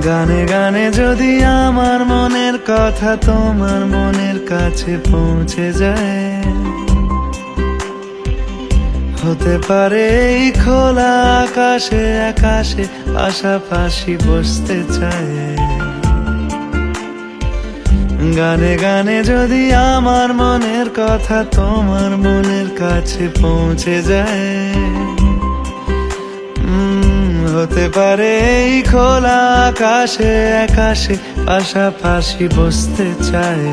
গানে গানে যদি আমার মনের কথা তোমার মনের কাছে পৌঁছে যায়, হতে পারে এই খোলা আকাশে আকাশে পাশাপাশি বসতে চায়। গানে গানে যদি আমার মনের কথা তোমার মনের কাছে পৌঁছে যায়, হতে পারে এই খোলা আকাশে আকাশে পাশাপাশি বসতে চায়।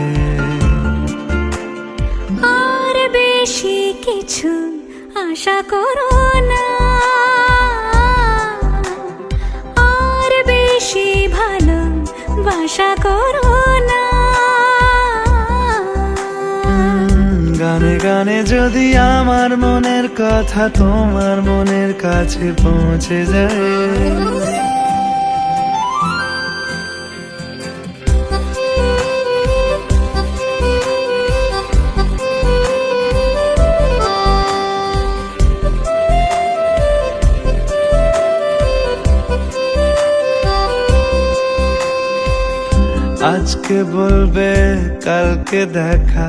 আর বেশি কিছু আশা করো না, আর বেশি ভালোবাসা করো না। গানে গানে যদি আমার মনের কথা তোমার মনের কাছে পৌঁছে যায়, আজকে বলবে কালকে দেখা,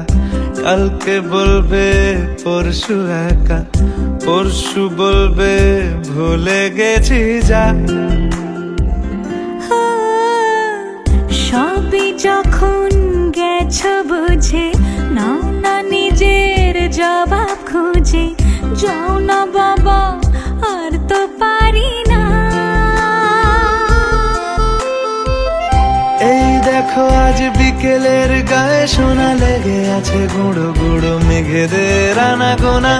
কালকে বলবে পরশু একা, পরশু বলবে ভুলে গেছি যা। সবই যখন গেছো বুঝে, নাও না নিজের জবাব খুঁজে। যাও না বাবা, আর তো পারি না। এই দেখো আজ বিকেলের গায়ে সোনা লেগে আছে গুঁড়ো গুঁড়ো মেঘেদের আনাগোনা।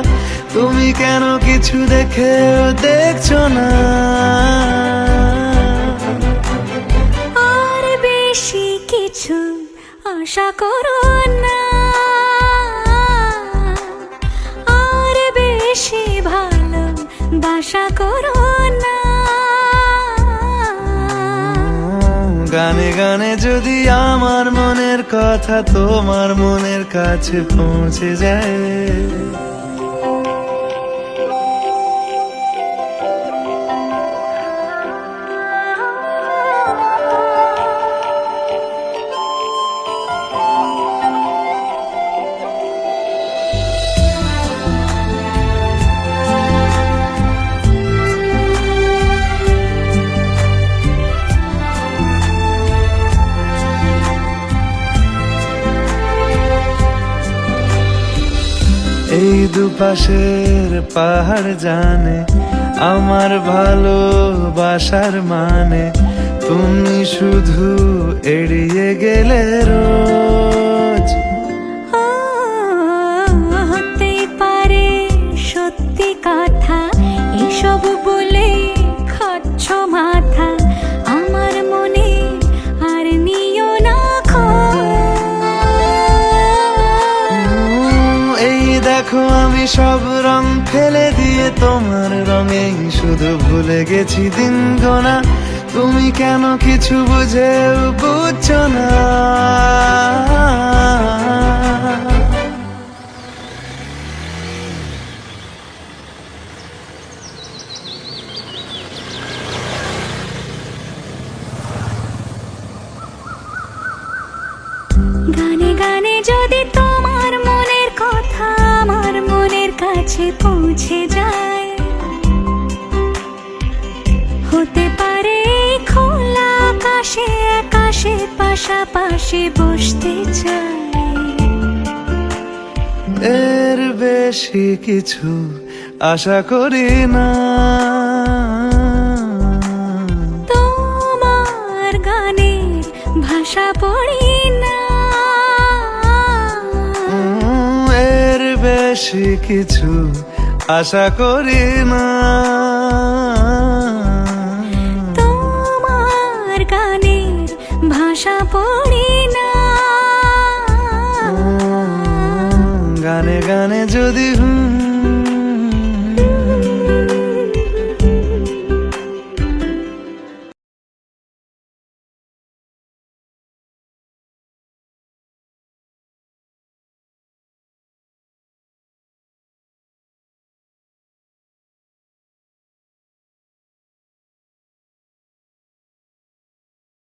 তুমি কেন কিছু দেখেও দেখছো না? আর বেশি কিছু আশা করো না, আর বেশি ভালোবাসা করো না। গানে গানে যদি আমার মনের কথা তোমার মনের কাছে পৌঁছে যায়, এই দুপাশের পাহাড় জানে আমার ভালোবাসার মানে। তুমি শুধু এড়িয়ে গেলে রোজ। হতে পারে সত্যি কথা, এসব বলে খাচ্ছ মাথা। আমার মনে আর নিও না দেখো আমি সব রং ফেলে দিয়ে তোমার রঙেই শুধু ভুলে গেছি দিন গোনা। তুমি কেন কিছু বুঝেও বুঝছো না? গানে গানে যদি তোমার মনের কথা আমার মনের কাছে পৌঁছে যায়, হতে পারে খোলা আকাশে আকাশে পাশাপাশি বসতে চাই। এর বেশি কিছু আশা করি না, তোমার গানের ভাষা পড়ি না। এর বেশি কিছু আশা করি না, তোমার গানের ভাষা পড়ি